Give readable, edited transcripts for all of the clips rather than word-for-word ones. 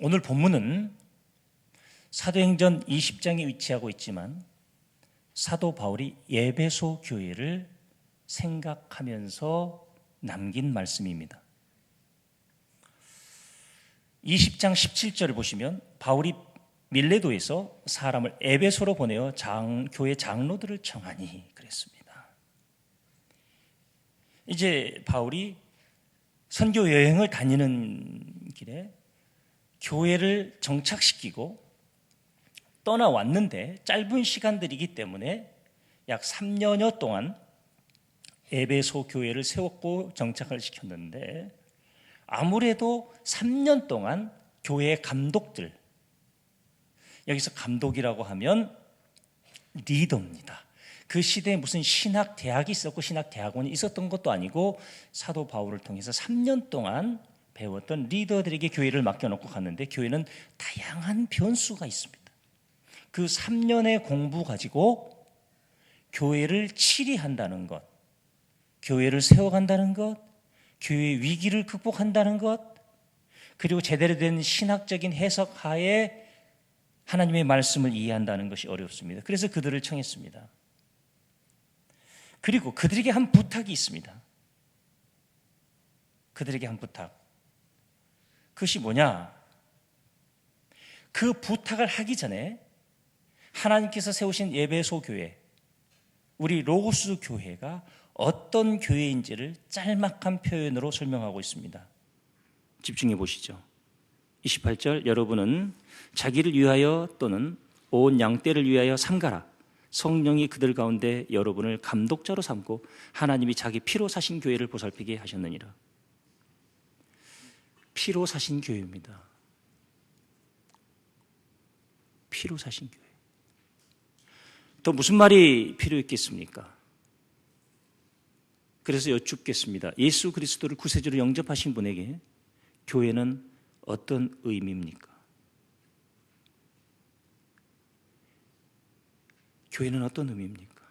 오늘 본문은 사도행전 20장에 위치하고 있지만 사도 바울이 에베소 교회를 생각하면서 남긴 말씀입니다. 20장 17절을 보시면 바울이 밀레도에서 사람을 에베소로 보내어 교회 장로들을 청하니 그랬습니다. 이제 바울이 선교 여행을 다니는 길에 교회를 정착시키고 떠나왔는데 짧은 시간들이기 때문에 약 3년여 동안 에베소 교회를 세웠고 정착을 시켰는데 아무래도 3년 동안 교회의 감독들, 여기서 감독이라고 하면 리더입니다. 그 시대에 무슨 신학대학이 있었고 신학대학원이 있었던 것도 아니고 사도 바울을 통해서 3년 동안 배웠던 리더들에게 교회를 맡겨놓고 갔는데 교회는 다양한 변수가 있습니다. 그 3년의 공부 가지고 교회를 치리한다는 것, 교회를 세워간다는 것, 교회의 위기를 극복한다는 것, 그리고 제대로 된 신학적인 해석 하에 하나님의 말씀을 이해한다는 것이 어렵습니다. 그래서 그들을 청했습니다. 그리고 그들에게 한 부탁이 있습니다. 그들에게 한 부탁. 그것이 뭐냐? 그 부탁을 하기 전에 하나님께서 세우신 에베소 교회, 우리 로고스 교회가 어떤 교회인지를 짤막한 표현으로 설명하고 있습니다. 집중해 보시죠. 28절, 여러분은 자기를 위하여 또는 온 양떼를 위하여 삼가라. 성령이 그들 가운데 여러분을 감독자로 삼고 하나님이 자기 피로 사신 교회를 보살피게 하셨느니라. 피로 사신 교회입니다. 피로 사신 교회. 또 무슨 말이 필요했겠습니까? 그래서 여쭙겠습니다. 예수 그리스도를 구세주로 영접하신 분에게 교회는 어떤 의미입니까? 교회는 어떤 의미입니까?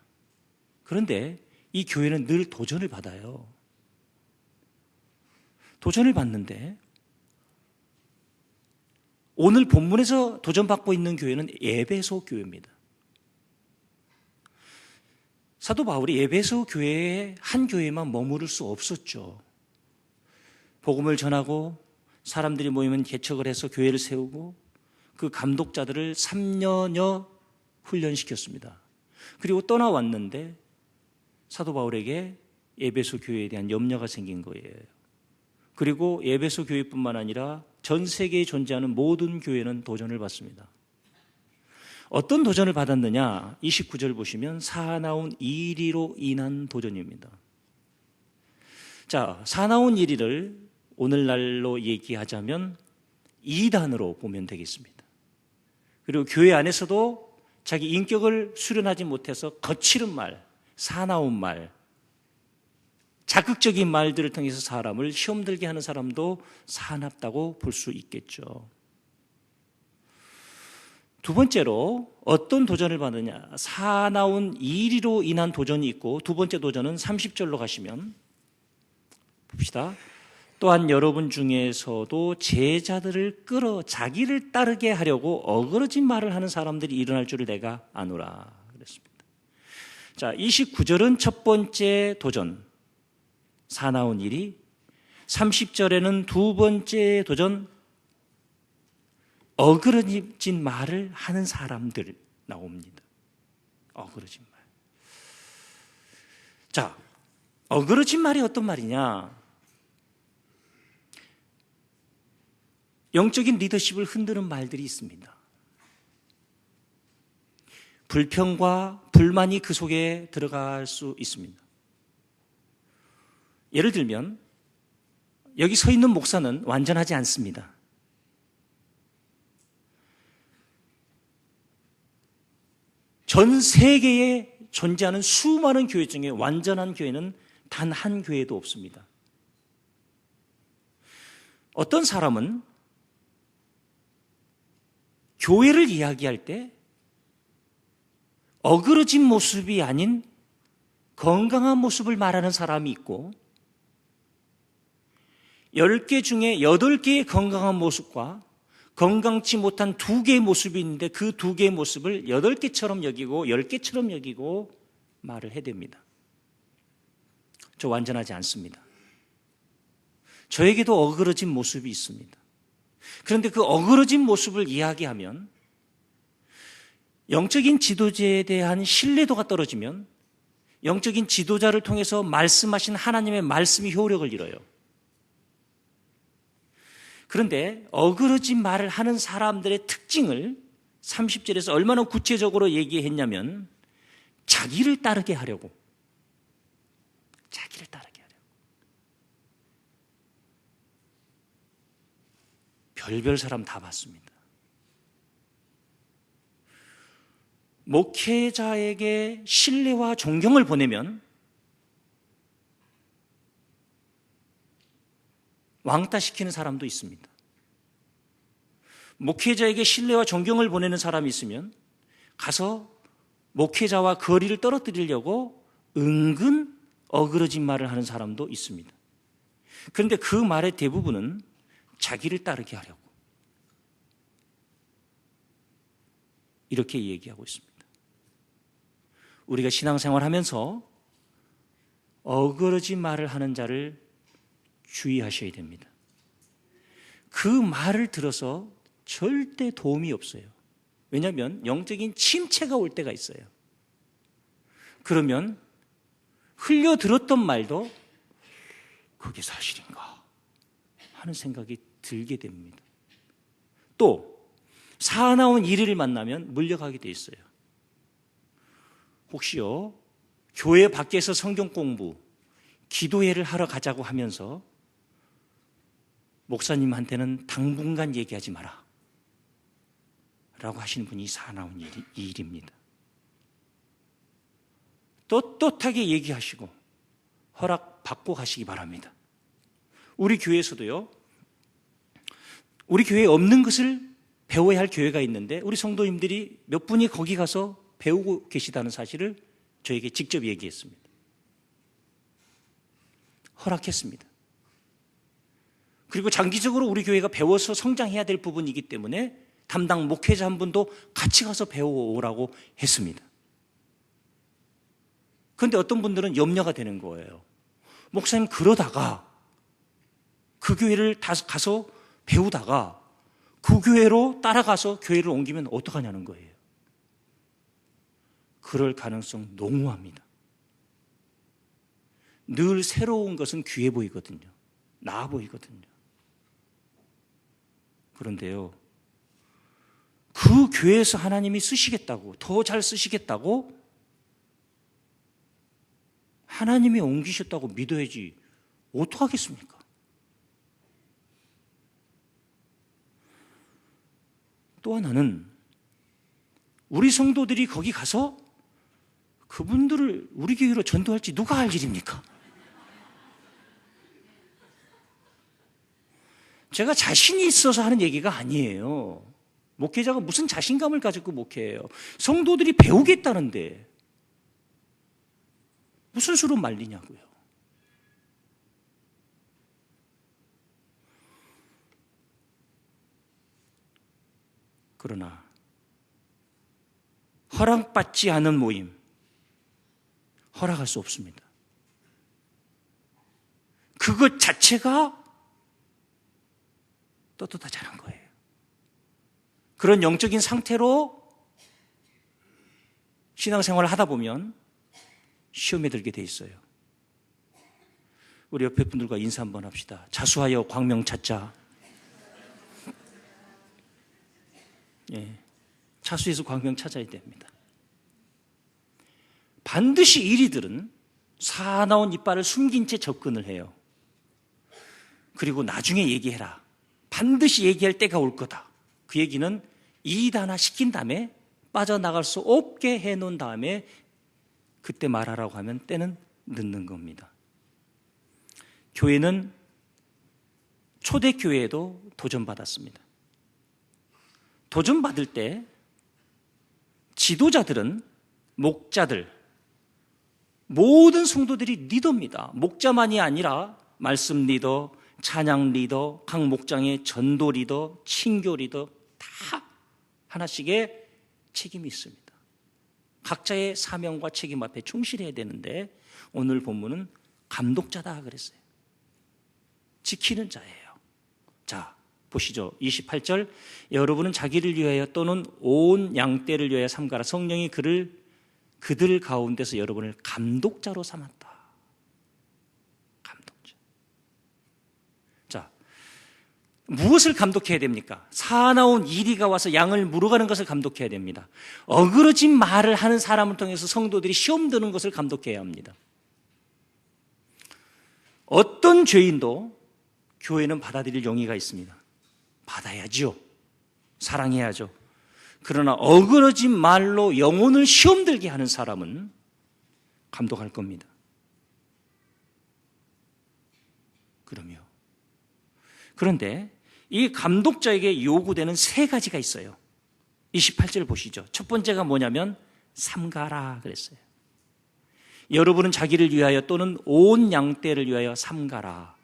그런데 이 교회는 늘 도전을 받아요. 도전을 받는데 오늘 본문에서 도전받고 있는 교회는 에베소 교회입니다. 사도 바울이 에베소 교회의 한 교회만 머무를 수 없었죠. 복음을 전하고 사람들이 모이면 개척을 해서 교회를 세우고 그 감독자들을 3년여 훈련시켰습니다. 그리고 떠나왔는데 사도 바울에게 에베소 교회에 대한 염려가 생긴 거예요. 그리고 에베소 교회뿐만 아니라 전 세계에 존재하는 모든 교회는 도전을 받습니다. 어떤 도전을 받았느냐? 29절 보시면 사나운 이리로 인한 도전입니다. 자, 사나운 이리를 오늘날로 얘기하자면 이단으로 보면 되겠습니다. 그리고 교회 안에서도 자기 인격을 수련하지 못해서 거칠은 말, 사나운 말, 자극적인 말들을 통해서 사람을 시험 들게 하는 사람도 사납다고 볼 수 있겠죠. 두 번째로 어떤 도전을 받느냐? 사나운 이리로 인한 도전이 있고 두 번째 도전은 30절로 가시면 봅시다. 또한 여러분 중에서도 제자들을 끌어 자기를 따르게 하려고 어그러진 말을 하는 사람들이 일어날 줄을 내가 아노라 그랬습니다. 자, 29절은 첫 번째 도전, 사나운 일이, 30절에는 두 번째 도전, 어그러진 말을 하는 사람들 나옵니다. 어그러진 말. 자, 어그러진 말이 어떤 말이냐? 영적인 리더십을 흔드는 말들이 있습니다. 불평과 불만이 그 속에 들어갈 수 있습니다. 예를 들면 여기 서 있는 목사는 완전하지 않습니다. 전 세계에 존재하는 수많은 교회 중에 완전한 교회는 단 한 교회도 없습니다. 어떤 사람은 교회를 이야기할 때 어그러진 모습이 아닌 건강한 모습을 말하는 사람이 있고 10개 중에 8개의 건강한 모습과 건강치 못한 두 개의 모습이 있는데 그 두 개의 모습을 8개처럼 여기고 10개처럼 여기고 말을 해댑니다. 저 완전하지 않습니다. 저에게도 어그러진 모습이 있습니다. 그런데 그 어그러진 모습을 이야기하면 영적인 지도자에 대한 신뢰도가 떨어지면 영적인 지도자를 통해서 말씀하신 하나님의 말씀이 효력을 잃어요. 그런데 어그러진 말을 하는 사람들의 특징을 30절에서 얼마나 구체적으로 얘기했냐면 자기를 따르게 하려고. 자기를 따르게 하려고. 별별 사람 다 봤습니다. 목회자에게 신뢰와 존경을 보내면 왕따시키는 사람도 있습니다. 목회자에게 신뢰와 존경을 보내는 사람이 있으면 가서 목회자와 거리를 떨어뜨리려고 은근 어그러진 말을 하는 사람도 있습니다. 그런데 그 말의 대부분은 자기를 따르게 하려고 이렇게 얘기하고 있습니다. 우리가 신앙생활 하면서 어그러진 말을 하는 자를 주의하셔야 됩니다. 그 말을 들어서 절대 도움이 없어요. 왜냐하면 영적인 침체가 올 때가 있어요. 그러면 흘려들었던 말도 그게 사실인가 하는 생각이 들게 됩니다. 또 사나운 일을 만나면 물려가게 돼 있어요. 혹시요 교회 밖에서 성경 공부, 기도회를 하러 가자고 하면서 목사님한테는 당분간 얘기하지 마라 라고 하시는 분이 사나운 일입니다. 떳떳하게 얘기하시고 허락 받고 가시기 바랍니다. 우리 교회에서도요, 우리 교회에 없는 것을 배워야 할 교회가 있는데 우리 성도님들이 몇 분이 거기 가서 배우고 계시다는 사실을 저에게 직접 얘기했습니다. 허락했습니다. 그리고 장기적으로 우리 교회가 배워서 성장해야 될 부분이기 때문에 담당 목회자 한 분도 같이 가서 배워오라고 했습니다. 그런데 어떤 분들은 염려가 되는 거예요. 목사님, 그러다가 그 교회를 가서 배우다가 그 교회로 따라가서 교회를 옮기면 어떡하냐는 거예요. 그럴 가능성 농후합니다. 늘 새로운 것은 귀해 보이거든요. 나아 보이거든요. 그런데요, 그 교회에서 하나님이 쓰시겠다고, 더 잘 쓰시겠다고 하나님이 옮기셨다고 믿어야지 어떡하겠습니까? 또 하나는 우리 성도들이 거기 가서 그분들을 우리 교회로 전도할지 누가 할 일입니까? 제가 자신이 있어서 하는 얘기가 아니에요. 목회자가 무슨 자신감을 가지고 목회해요. 성도들이 배우겠다는데 무슨 수로 말리냐고요. 그러나 허락받지 않은 모임, 허락할 수 없습니다. 그것 자체가 떳떳하지 않은 거예요. 그런 영적인 상태로 신앙생활을 하다 보면 시험에 들게 돼 있어요. 우리 옆에 분들과 인사 한번 합시다. 자수하여 광명 찾자. 예, 자수해서 광명 찾아야 됩니다. 반드시 이리들은 사나운 이빨을 숨긴 채 접근을 해요. 그리고 나중에 얘기해라. 반드시 얘기할 때가 올 거다. 그 얘기는 이단화 시킨 다음에 빠져나갈 수 없게 해놓은 다음에 그때 말하라고 하면 때는 늦는 겁니다. 교회는 초대교회에도 도전받았습니다. 도전받을 때 지도자들은 목자들, 모든 성도들이 리더입니다. 목자만이 아니라 말씀 리더, 찬양 리더, 각 목장의 전도 리더, 친교 리더 다 하나씩의 책임이 있습니다. 각자의 사명과 책임 앞에 충실해야 되는데 오늘 본문은 감독자다 그랬어요. 지키는 자예요. 자, 보시죠. 28절. 여러분은 자기를 위하여 또는 온 양떼를 위하여 삼가라. 성령이 그들 가운데서 여러분을 감독자로 삼았다. 감독자. 자, 무엇을 감독해야 됩니까? 사나운 이리가 와서 양을 물어가는 것을 감독해야 됩니다. 어그러진 말을 하는 사람을 통해서 성도들이 시험 드는 것을 감독해야 합니다. 어떤 죄인도 교회는 받아들일 용의가 있습니다. 받아야죠. 사랑해야죠. 그러나 어그러진 말로 영혼을 시험 들게 하는 사람은 감독할 겁니다. 그런데 이 감독자에게 요구되는 세 가지가 있어요. 28절 보시죠. 첫 번째가 뭐냐면 삼가라 그랬어요. 여러분은 자기를 위하여 또는 온 양떼를 위하여 삼가라.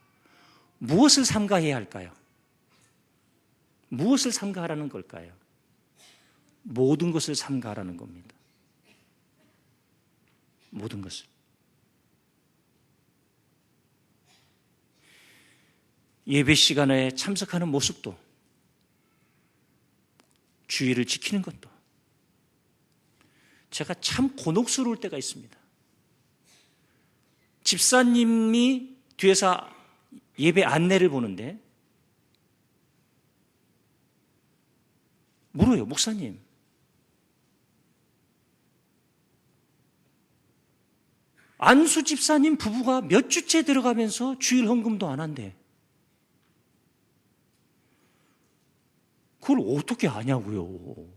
무엇을 삼가해야 할까요? 무엇을 삼가하라는 걸까요? 모든 것을 삼가하라는 겁니다. 모든 것을. 예배 시간에 참석하는 모습도, 주의를 지키는 것도 제가 참 곤혹스러울 때가 있습니다. 집사님이 뒤에서 예배 안내를 보는데 물어요. 목사님, 안수 집사님 부부가 몇 주째 들어가면서 주일 헌금도 안 한대. 그걸 어떻게 아냐고요.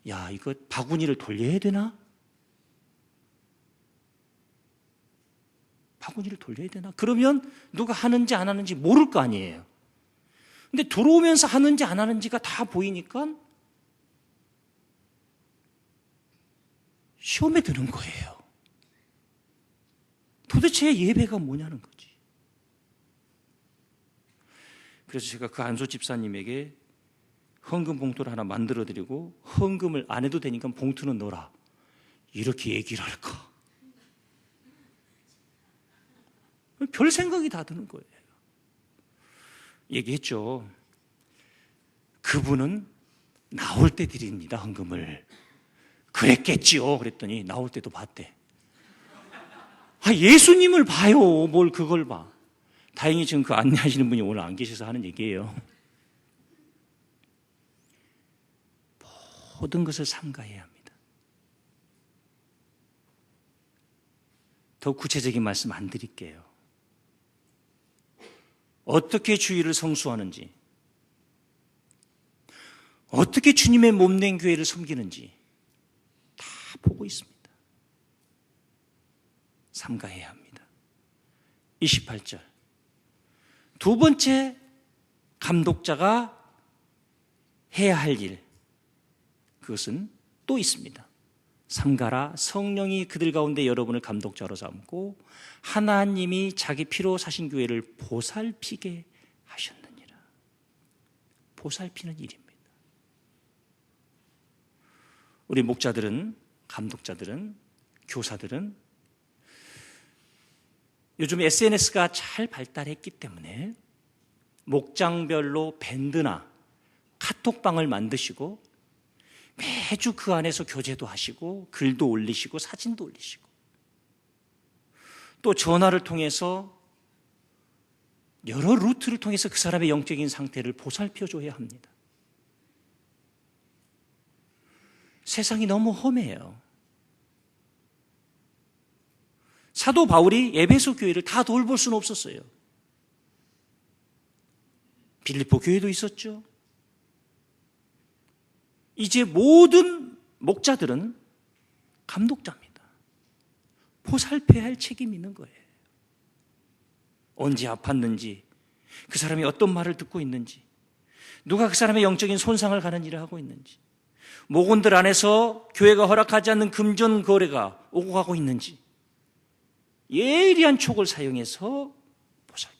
야, 이거 바구니를 돌려야 되나? 바구니를 돌려야 되나? 그러면 누가 하는지 안 하는지 모를 거 아니에요. 근데 들어오면서 하는지 안 하는지가 다 보이니까 시험에 드는 거예요. 도대체 예배가 뭐냐는 거지. 그래서 제가 그 안소 집사님에게 헌금 봉투를 하나 만들어 드리고 헌금을 안 해도 되니까 봉투는 넣어라. 이렇게 얘기를 할까? 별 생각이 다 드는 거예요. 얘기했죠. 그분은 나올 때 드립니다, 헌금을. 그랬겠지요. 그랬더니 나올 때도 봤대. 아, 예수님을 봐요. 뭘 그걸 봐. 다행히 지금 그 안내하시는 분이 오늘 안 계셔서 하는 얘기예요. 모든 것을 삼가해야 합니다. 더 구체적인 말씀 안 드릴게요. 어떻게 주의를 성수하는지, 어떻게 주님의 몸된 교회를 섬기는지 다 보고 있습니다. 삼가해야 합니다. 28절. 두 번째 감독자가 해야 할 일, 그것은 또 있습니다. 삼가라. 성령이 그들 가운데 여러분을 감독자로 삼고 하나님이 자기 피로 사신 교회를 보살피게 하셨느니라. 보살피는 일입니다. 우리 목자들은, 감독자들은, 교사들은 요즘 SNS가 잘 발달했기 때문에 목장별로 밴드나 카톡방을 만드시고 매주 그 안에서 교제도 하시고 글도 올리시고 사진도 올리시고 또 전화를 통해서 여러 루트를 통해서 그 사람의 영적인 상태를 보살펴줘야 합니다. 세상이 너무 험해요. 사도 바울이 에베소 교회를 다 돌볼 수는 없었어요. 빌립보 교회도 있었죠. 이제 모든 목자들은 감독자입니다. 보살펴야 할 책임이 있는 거예요. 언제 아팠는지, 그 사람이 어떤 말을 듣고 있는지, 누가 그 사람의 영적인 손상을 가는 일을 하고 있는지, 목원들 안에서 교회가 허락하지 않는 금전 거래가 오고 가고 있는지 예리한 촉을 사용해서 보살펴.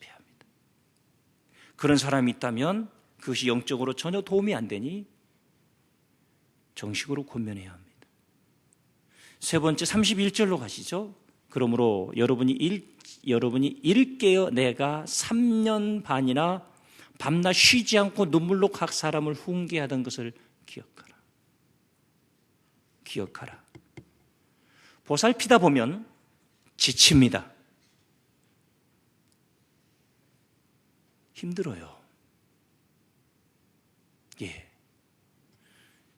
그런 사람이 있다면 그것이 영적으로 전혀 도움이 안 되니 정식으로 권면해야 합니다. 세 번째 31절로 가시죠. 그러므로 여러분이 일깨어 내가 3년 반이나 밤낮 쉬지 않고 눈물로 각 사람을 훈계하던 것을 기억하라. 기억하라. 보살피다 보면 지칩니다. 힘들어요. 예.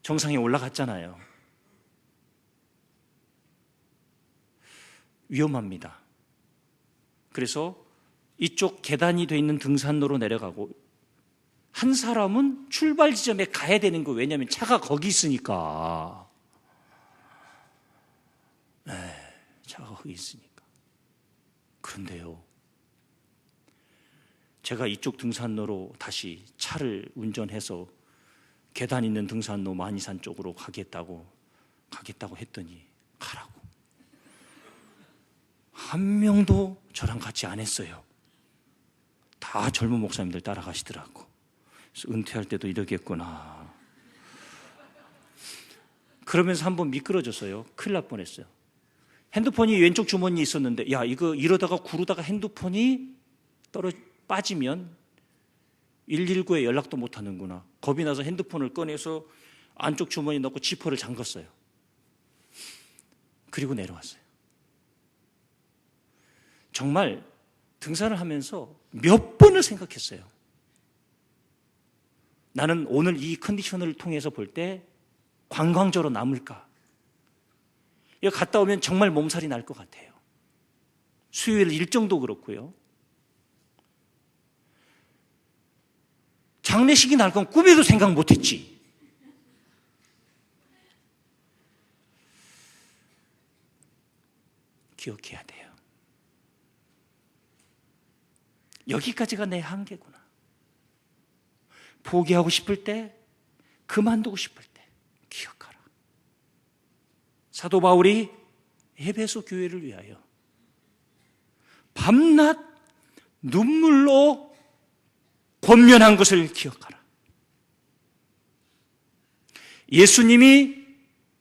정상에 올라갔잖아요. 위험합니다. 그래서 이쪽 계단이 돼 있는 등산로로 내려가고 한 사람은 출발 지점에 가야 되는 거 왜냐하면 차가 거기 있으니까. 차가 거기 있으니까. 그런데요. 제가 이쪽 등산로로 다시 차를 운전해서 계단 있는 등산로 만이산 쪽으로 가겠다고 했더니 가라고. 한 명도 저랑 같이 안 했어요. 다 젊은 목사님들 따라가시더라고. 그래서 은퇴할 때도 이러겠구나. 그러면서 한번 미끄러졌어요. 큰일 날 뻔했어요. 핸드폰이 왼쪽 주머니에 있었는데 야 이거 이러다가 구르다가 핸드폰이 빠지면 119에 연락도 못 하는구나. 겁이 나서 핸드폰을 꺼내서 안쪽 주머니에 넣고 지퍼를 잠갔어요. 그리고 내려왔어요. 정말 등산을 하면서 몇 번을 생각했어요. 나는 오늘 이 컨디션을 통해서 볼 때 관광적으로 남을까? 여기 갔다 오면 정말 몸살이 날 것 같아요. 수요일 일정도 그렇고요. 장례식이 날 건 꿈에도 생각 못했지. 기억해야 돼요. 여기까지가 내 한계구나. 포기하고 싶을 때, 그만두고 싶을 때 기억하라. 사도 바울이 에베소 교회를 위하여 밤낮 눈물로 권면한 것을 기억하라. 예수님이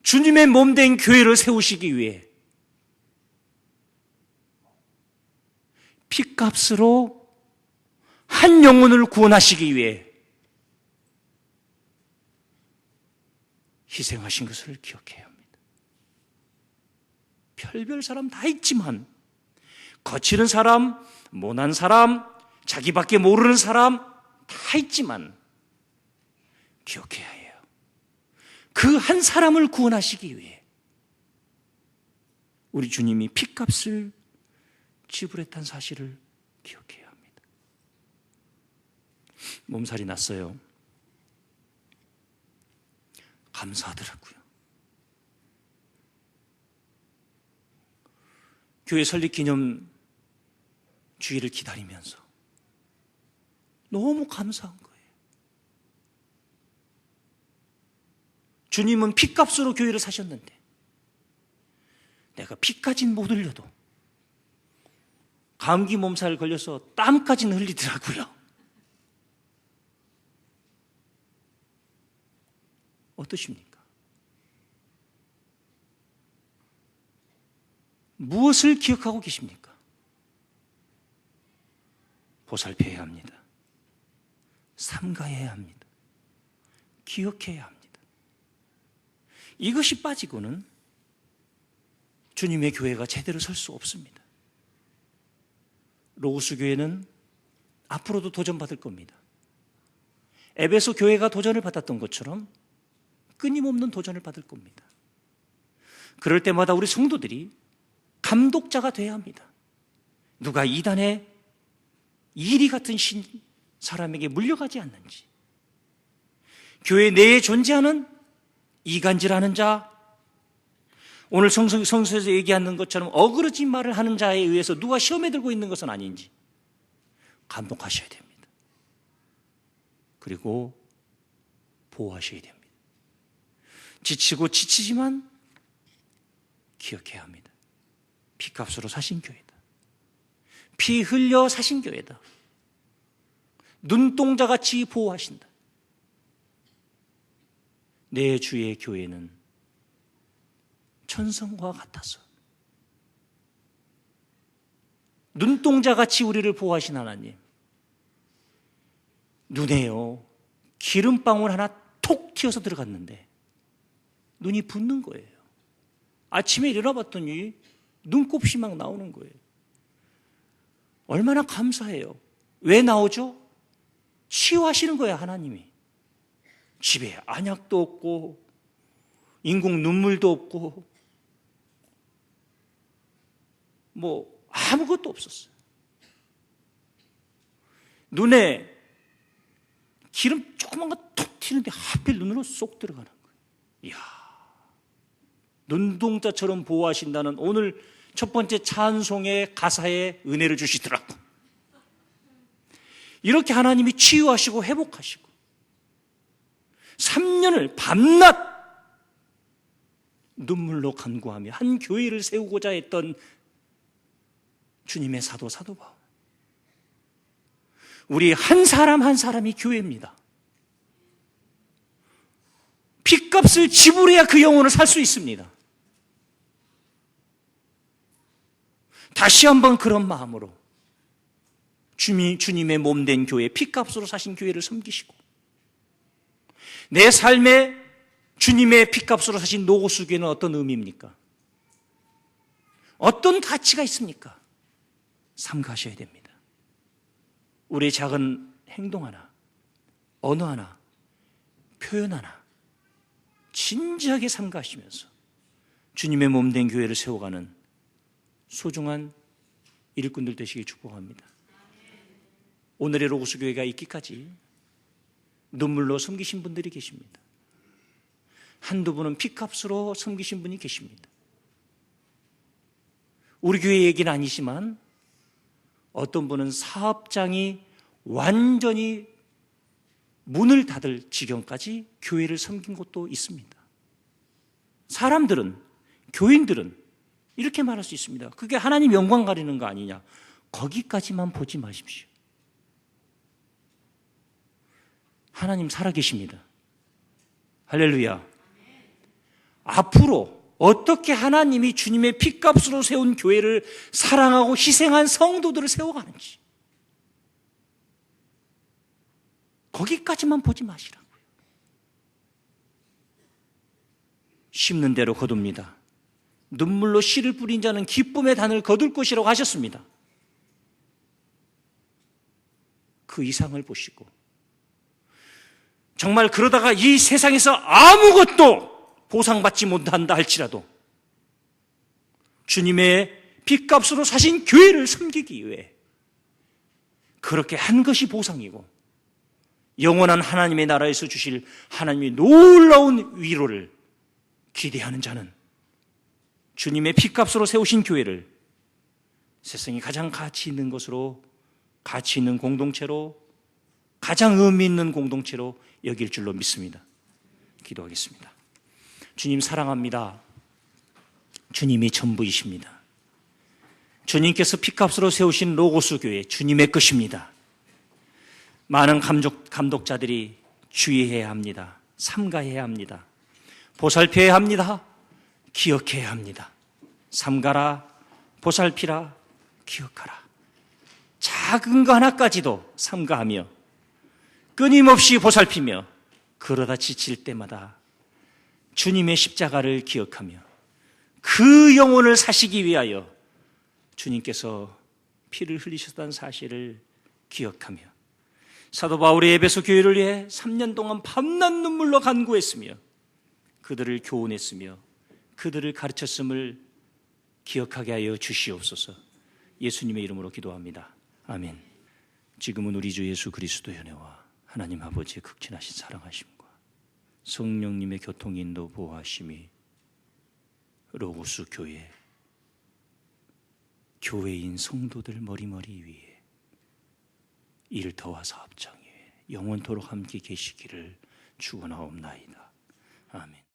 주님의 몸된 교회를 세우시기 위해 핏값으로 한 영혼을 구원하시기 위해 희생하신 것을 기억해야 합니다. 별별 사람 다 있지만 거칠은 사람, 모난 사람, 자기밖에 모르는 사람 다 있지만 기억해야 해요. 그 한 사람을 구원하시기 위해 우리 주님이 핏값을 지불했다는 사실을 기억해야 합니다. 몸살이 났어요. 감사하더라고요. 교회 설립 기념 주일을 기다리면서 너무 감사한 거예요. 주님은 핏값으로 교회를 사셨는데 내가 피까지는 못 흘려도 감기 몸살 걸려서 땀까지는 흘리더라고요. 어떠십니까? 무엇을 기억하고 계십니까? 보살펴야 합니다. 삼가해야 합니다. 기억해야 합니다. 이것이 빠지고는 주님의 교회가 제대로 설 수 없습니다. 로고스 교회는 앞으로도 도전받을 겁니다. 에베소 교회가 도전을 받았던 것처럼 끊임없는 도전을 받을 겁니다. 그럴 때마다 우리 성도들이 감독자가 돼야 합니다. 누가 이단의 이리 같은 사람에게 물려가지 않는지, 교회 내에 존재하는 이간질하는 자, 오늘 성서에서 얘기하는 것처럼 어그러진 말을 하는 자에 의해서 누가 시험에 들고 있는 것은 아닌지 감독하셔야 됩니다. 그리고 보호하셔야 됩니다. 지치고 지치지만 기억해야 합니다. 피값으로 사신 교회다. 피 흘려 사신 교회다. 눈동자같이 보호하신다. 내 주의 교회는 천성과 같아서 눈동자같이 우리를 보호하신 하나님, 눈에요 기름방울 하나 톡 튀어서 들어갔는데 눈이 붓는 거예요. 아침에 일어나 봤더니 눈곱이 막 나오는 거예요. 얼마나 감사해요. 왜 나오죠? 치유하시는 거예요, 하나님이. 집에 안약도 없고 인공 눈물도 없고 뭐 아무것도 없었어요. 눈에 기름 조그만 거 툭 튀는데 하필 눈으로 쏙 들어가는 거예요. 이야, 눈동자처럼 보호하신다는 오늘 첫 번째 찬송의 가사에 은혜를 주시더라고. 이렇게 하나님이 치유하시고 회복하시고 3년을 밤낮 눈물로 간구하며 한 교회를 세우고자 했던 주님의 사도 바울. 우리 한 사람 한 사람이 교회입니다. 핏값을 지불해야 그 영혼을 살 수 있습니다. 다시 한번 그런 마음으로 주님의 몸된 교회, 핏값으로 사신 교회를 섬기시고 내 삶에 주님의 핏값으로 사신 노고수 교회는 어떤 의미입니까? 어떤 가치가 있습니까? 삼가셔야 됩니다. 우리의 작은 행동 하나, 언어 하나, 표현 하나 진지하게 삼가시면서 주님의 몸된 교회를 세워가는 소중한 일꾼들 되시길 축복합니다. 오늘의 로고스 교회가 있기까지 눈물로 섬기신 분들이 계십니다. 한두 분은 핏값으로 섬기신 분이 계십니다. 우리 교회 얘기는 아니지만 어떤 분은 사업장이 완전히 문을 닫을 지경까지 교회를 섬긴 곳도 있습니다. 사람들은, 교인들은 이렇게 말할 수 있습니다. 그게 하나님 영광 가리는 거 아니냐. 거기까지만 보지 마십시오. 하나님 살아계십니다. 할렐루야. 앞으로 어떻게 하나님이 주님의 핏값으로 세운 교회를 사랑하고 희생한 성도들을 세워가는지 거기까지만 보지 마시라고요. 심는 대로 거둡니다. 눈물로 씨를 뿌린 자는 기쁨의 단을 거둘 것이라고 하셨습니다. 그 이상을 보시고 정말 그러다가 이 세상에서 아무것도 보상받지 못한다 할지라도 주님의 핏값으로 사신 교회를 섬기기 위해 그렇게 한 것이 보상이고 영원한 하나님의 나라에서 주실 하나님의 놀라운 위로를 기대하는 자는 주님의 핏값으로 세우신 교회를 세상에 가장 가치 있는 것으로, 가치 있는 공동체로, 가장 의미 있는 공동체로 여길 줄로 믿습니다. 기도하겠습니다. 주님 사랑합니다. 주님이 전부이십니다. 주님께서 핏값으로 세우신 로고스 교회 주님의 것입니다. 많은 감독자들이 주의해야 합니다. 삼가해야 합니다. 보살펴야 합니다. 기억해야 합니다. 삼가라, 보살피라, 기억하라. 작은 거 하나까지도 삼가하며 끊임없이 보살피며 그러다 지칠 때마다 주님의 십자가를 기억하며 그 영혼을 사시기 위하여 주님께서 피를 흘리셨다는 사실을 기억하며 사도 바울의 에베소 교회를 위해 3년 동안 밤낮 눈물로 간구했으며 그들을 교훈했으며 그들을 가르쳤음을 기억하게 하여 주시옵소서. 예수님의 이름으로 기도합니다. 아멘. 지금은 우리 주 예수 그리스도의 은혜와 하나님 아버지의 극진하신 사랑하심과 성령님의 교통인도 보호하심이 로고스 교회인 성도들 머리머리 위에 일터와 사업장 위에 영원토록 함께 계시기를 축원하옵나이다. 아멘.